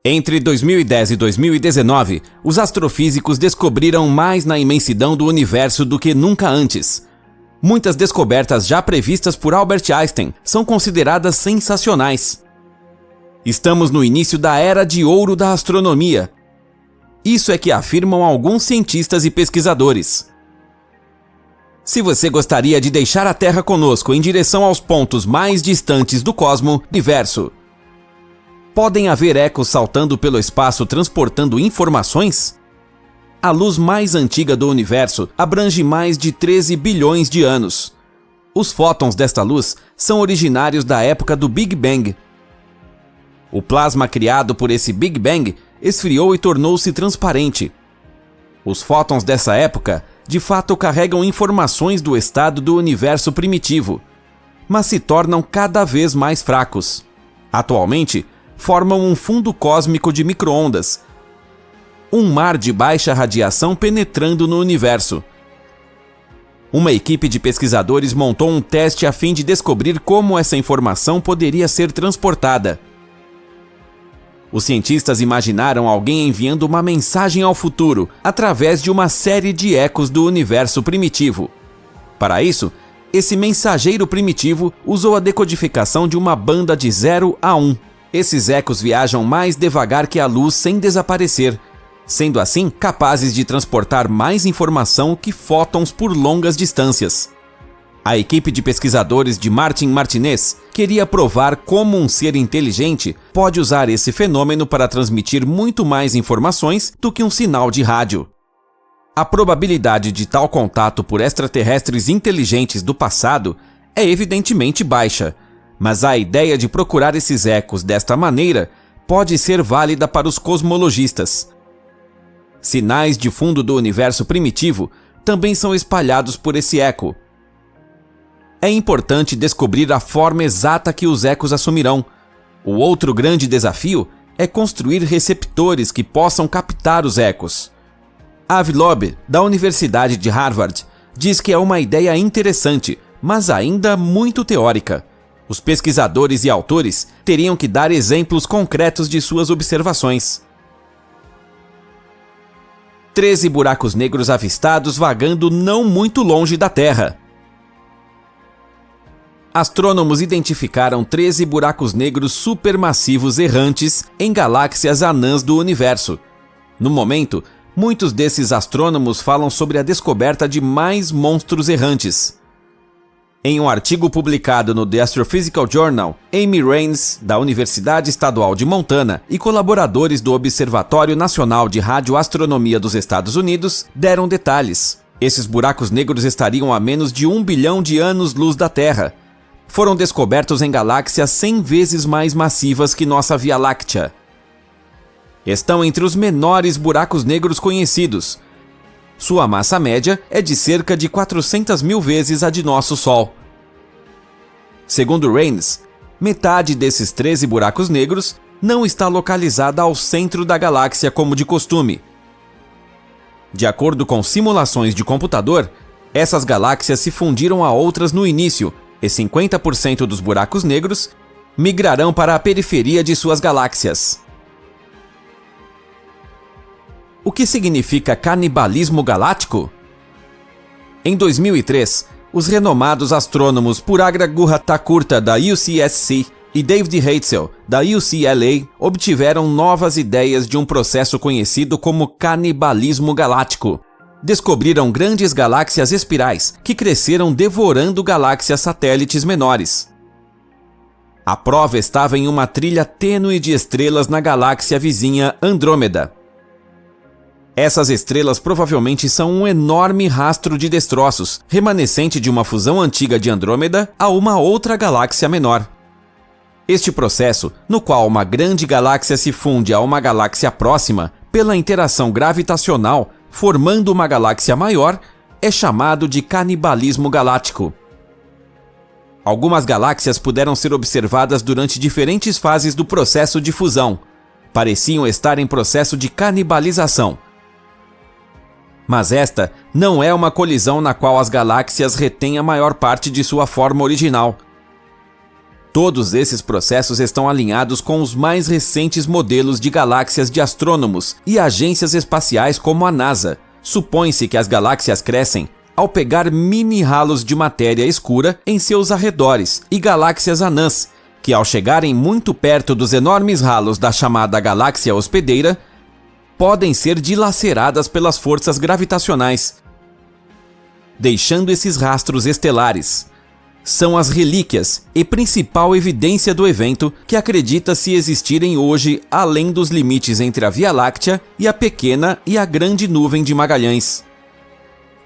Entre 2010 e 2019, os astrofísicos descobriram mais na imensidão do universo do que nunca antes. Muitas descobertas já previstas por Albert Einstein são consideradas sensacionais. Estamos no início da era de ouro da astronomia. Isso é que afirmam alguns cientistas e pesquisadores. Se você gostaria de deixar a Terra conosco em direção aos pontos mais distantes do universo, podem haver ecos saltando pelo espaço transportando informações? A luz mais antiga do universo abrange mais de 13 bilhões de anos. Os fótons desta luz são originários da época do Big Bang. O plasma criado por esse Big Bang esfriou e tornou-se transparente. Os fótons dessa época, de fato, carregam informações do estado do universo primitivo, mas se tornam cada vez mais fracos. Atualmente, formam um fundo cósmico de micro-ondas, um mar de baixa radiação penetrando no universo. Uma equipe de pesquisadores montou um teste a fim de descobrir como essa informação poderia ser transportada. Os cientistas imaginaram alguém enviando uma mensagem ao futuro através de uma série de ecos do universo primitivo. Para isso, esse mensageiro primitivo usou a decodificação de uma banda de 0 a 1. Esses ecos viajam mais devagar que a luz sem desaparecer, sendo assim capazes de transportar mais informação que fótons por longas distâncias. A equipe de pesquisadores de Martin Martinez queria provar como um ser inteligente pode usar esse fenômeno para transmitir muito mais informações do que um sinal de rádio. A probabilidade de tal contato por extraterrestres inteligentes do passado é evidentemente baixa, mas a ideia de procurar esses ecos desta maneira pode ser válida para os cosmologistas. Sinais de fundo do universo primitivo também são espalhados por esse eco. É importante descobrir a forma exata que os ecos assumirão. O outro grande desafio é construir receptores que possam captar os ecos. Avi Loeb, da Universidade de Harvard, diz que é uma ideia interessante, mas ainda muito teórica. Os pesquisadores e autores teriam que dar exemplos concretos de suas observações. 13 buracos negros avistados vagando não muito longe da Terra. Astrônomos identificaram 13 buracos negros supermassivos errantes em galáxias anãs do universo. No momento, muitos desses astrônomos falam sobre a descoberta de mais monstros errantes. Em um artigo publicado no The Astrophysical Journal, Amy Raines, da Universidade Estadual de Montana, e colaboradores do Observatório Nacional de Radioastronomia dos Estados Unidos deram detalhes. Esses buracos negros estariam a menos de 1 bilhão de anos-luz da Terra. Foram descobertos em galáxias 100 vezes mais massivas que nossa Via Láctea. Estão entre os menores buracos negros conhecidos. Sua massa média é de cerca de 400 mil vezes a de nosso Sol. Segundo Raines, metade desses 13 buracos negros não está localizada ao centro da galáxia como de costume. De acordo com simulações de computador, essas galáxias se fundiram a outras no início, e 50% dos buracos negros migrarão para a periferia de suas galáxias. O que significa canibalismo galáctico? Em 2003, os renomados astrônomos Puragra Guhathakurta, da UCSC, e David Heitzel, da UCLA, obtiveram novas ideias de um processo conhecido como canibalismo galáctico. Descobriram grandes galáxias espirais que cresceram devorando galáxias satélites menores. A prova estava em uma trilha tênue de estrelas na galáxia vizinha Andrômeda. Essas estrelas provavelmente são um enorme rastro de destroços, remanescente de uma fusão antiga de Andrômeda a uma outra galáxia menor. Este processo, no qual uma grande galáxia se funde a uma galáxia próxima pela interação gravitacional, formando uma galáxia maior, é chamado de canibalismo galáctico. Algumas galáxias puderam ser observadas durante diferentes fases do processo de fusão. Pareciam estar em processo de canibalização. Mas esta não é uma colisão na qual as galáxias retêm a maior parte de sua forma original. Todos esses processos estão alinhados com os mais recentes modelos de galáxias de astrônomos e agências espaciais como a NASA. Supõe-se que as galáxias crescem ao pegar mini ralos de matéria escura em seus arredores e galáxias anãs, que ao chegarem muito perto dos enormes ralos da chamada galáxia hospedeira, podem ser dilaceradas pelas forças gravitacionais, deixando esses rastros estelares. São as relíquias e principal evidência do evento que acredita-se existirem hoje além dos limites entre a Via Láctea e a pequena e a grande nuvem de Magalhães.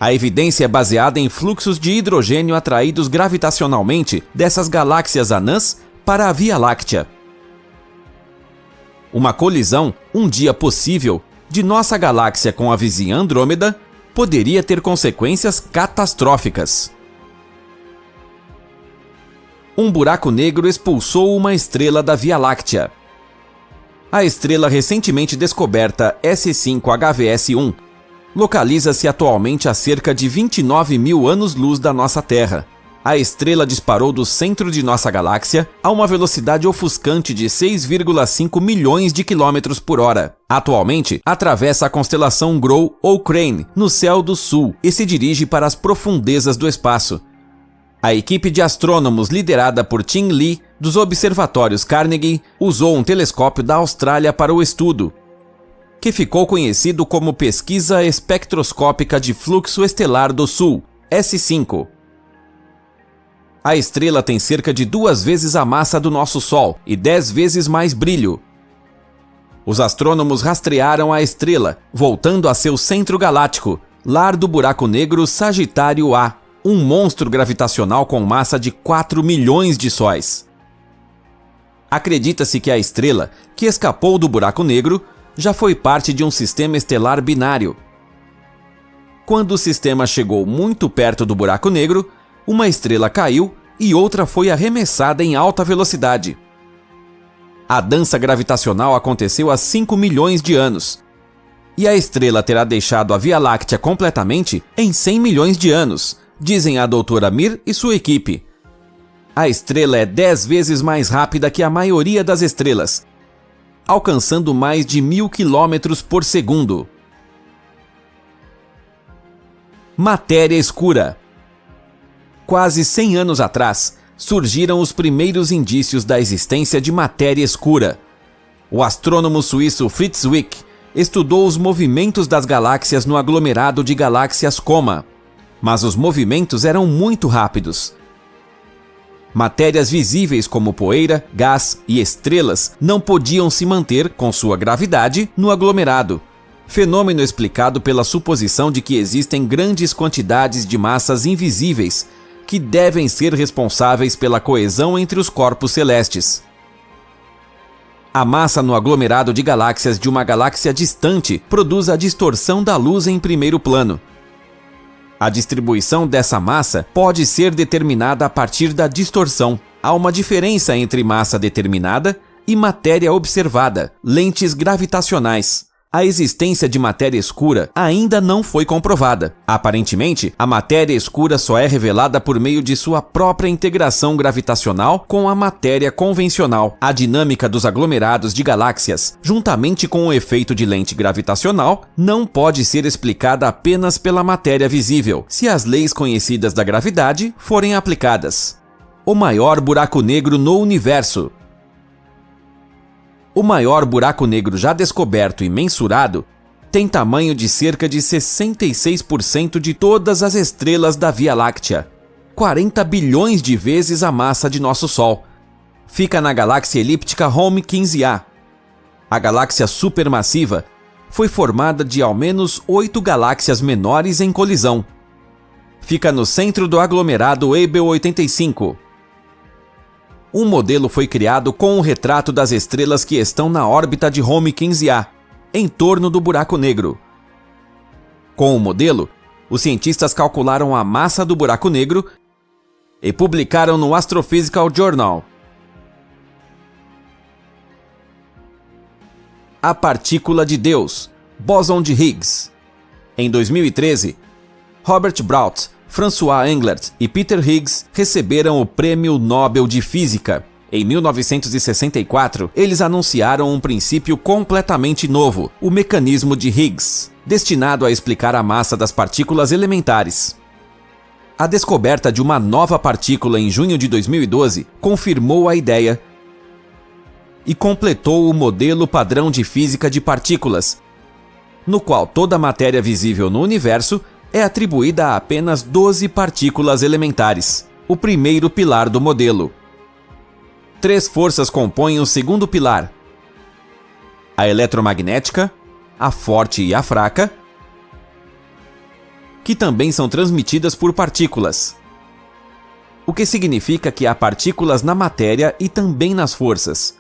A evidência é baseada em fluxos de hidrogênio atraídos gravitacionalmente dessas galáxias anãs para a Via Láctea. Uma colisão, um dia possível, de nossa galáxia com a vizinha Andrômeda poderia ter consequências catastróficas. Um buraco negro expulsou uma estrela da Via Láctea. A estrela recentemente descoberta S5-HVS1 localiza-se atualmente a cerca de 29 mil anos-luz da nossa Terra. A estrela disparou do centro de nossa galáxia a uma velocidade ofuscante de 6,5 milhões de quilômetros por hora. Atualmente, atravessa a constelação Grow ou Crane, no céu do sul, e se dirige para as profundezas do espaço. A equipe de astrônomos liderada por Tim Lee, dos observatórios Carnegie, usou um telescópio da Austrália para o estudo, que ficou conhecido como Pesquisa Espectroscópica de Fluxo Estelar do Sul, S5. A estrela tem cerca de 2 vezes a massa do nosso Sol e 10 vezes mais brilho. Os astrônomos rastrearam a estrela, voltando a seu centro galáctico, lar do buraco negro Sagitário A, um monstro gravitacional com massa de 4 milhões de sóis. Acredita-se que a estrela, que escapou do buraco negro, já foi parte de um sistema estelar binário. Quando o sistema chegou muito perto do buraco negro, uma estrela caiu e outra foi arremessada em alta velocidade. A dança gravitacional aconteceu há 5 milhões de anos, e a estrela terá deixado a Via Láctea completamente em 100 milhões de anos, dizem a doutora Mir e sua equipe. A estrela é 10 vezes mais rápida que a maioria das estrelas, alcançando mais de 1000 km por segundo. Matéria escura. Quase 100 anos atrás, surgiram os primeiros indícios da existência de matéria escura. O astrônomo suíço Fritz Zwick estudou os movimentos das galáxias no aglomerado de galáxias Coma, mas os movimentos eram muito rápidos. Matérias visíveis como poeira, gás e estrelas não podiam se manter, com sua gravidade, no aglomerado, fenômeno explicado pela suposição de que existem grandes quantidades de massas invisíveis que devem ser responsáveis pela coesão entre os corpos celestes. A massa no aglomerado de galáxias de uma galáxia distante produz a distorção da luz em primeiro plano. A distribuição dessa massa pode ser determinada a partir da distorção. Há uma diferença entre massa determinada e matéria observada, lentes gravitacionais. A existência de matéria escura ainda não foi comprovada. Aparentemente, a matéria escura só é revelada por meio de sua própria integração gravitacional com a matéria convencional. A dinâmica dos aglomerados de galáxias, juntamente com o efeito de lente gravitacional, não pode ser explicada apenas pela matéria visível, se as leis conhecidas da gravidade forem aplicadas. O maior buraco negro no universo. O maior buraco negro já descoberto e mensurado tem tamanho de cerca de 66% de todas as estrelas da Via Láctea, 40 bilhões de vezes a massa de nosso Sol. Fica na galáxia elíptica Home 15A. A galáxia supermassiva foi formada de ao menos 8 galáxias menores em colisão. Fica no centro do aglomerado Abell 85. Um modelo foi criado com um retrato das estrelas que estão na órbita de Home 15A, em torno do buraco negro. Com o modelo, os cientistas calcularam a massa do buraco negro e publicaram no Astrophysical Journal. A partícula de Deus, bóson de Higgs. Em 2013, Robert Brout, François Englert e Peter Higgs receberam o Prêmio Nobel de Física. Em 1964, eles anunciaram um princípio completamente novo, o mecanismo de Higgs, destinado a explicar a massa das partículas elementares. A descoberta de uma nova partícula em junho de 2012 confirmou a ideia e completou o modelo padrão de física de partículas, no qual toda a matéria visível no universo é atribuída a apenas 12 partículas elementares, o primeiro pilar do modelo. 3 forças compõem o segundo pilar: a eletromagnética, a forte e a fraca, que também são transmitidas por partículas. O que significa que há partículas na matéria e também nas forças.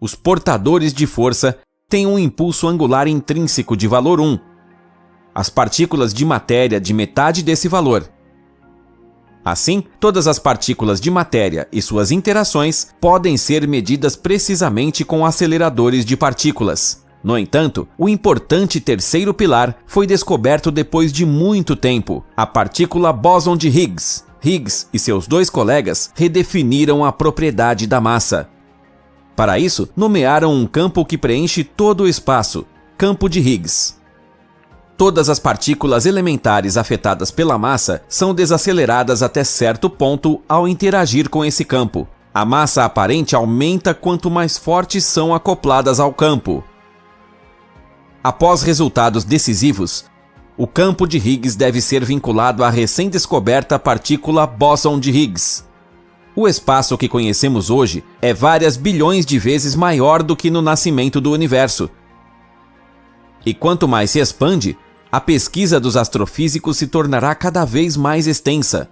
Os portadores de força têm um impulso angular intrínseco de valor 1. As partículas de matéria de metade desse valor. Assim, todas as partículas de matéria e suas interações podem ser medidas precisamente com aceleradores de partículas. No entanto, o importante terceiro pilar foi descoberto depois de muito tempo, a partícula bóson de Higgs. Higgs e seus 2 colegas redefiniram a propriedade da massa. Para isso, nomearam um campo que preenche todo o espaço, campo de Higgs. Todas as partículas elementares afetadas pela massa são desaceleradas até certo ponto ao interagir com esse campo. A massa aparente aumenta quanto mais fortes são acopladas ao campo. Após resultados decisivos, o campo de Higgs deve ser vinculado à recém-descoberta partícula bóson de Higgs. O espaço que conhecemos hoje é várias bilhões de vezes maior do que no nascimento do universo. E quanto mais se expande, a pesquisa dos astrofísicos se tornará cada vez mais extensa.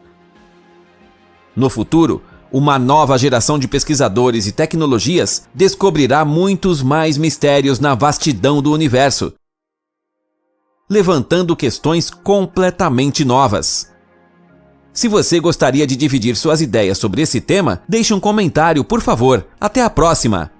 No futuro, uma nova geração de pesquisadores e tecnologias descobrirá muitos mais mistérios na vastidão do universo, levantando questões completamente novas. Se você gostaria de dividir suas ideias sobre esse tema, deixe um comentário, por favor. Até a próxima!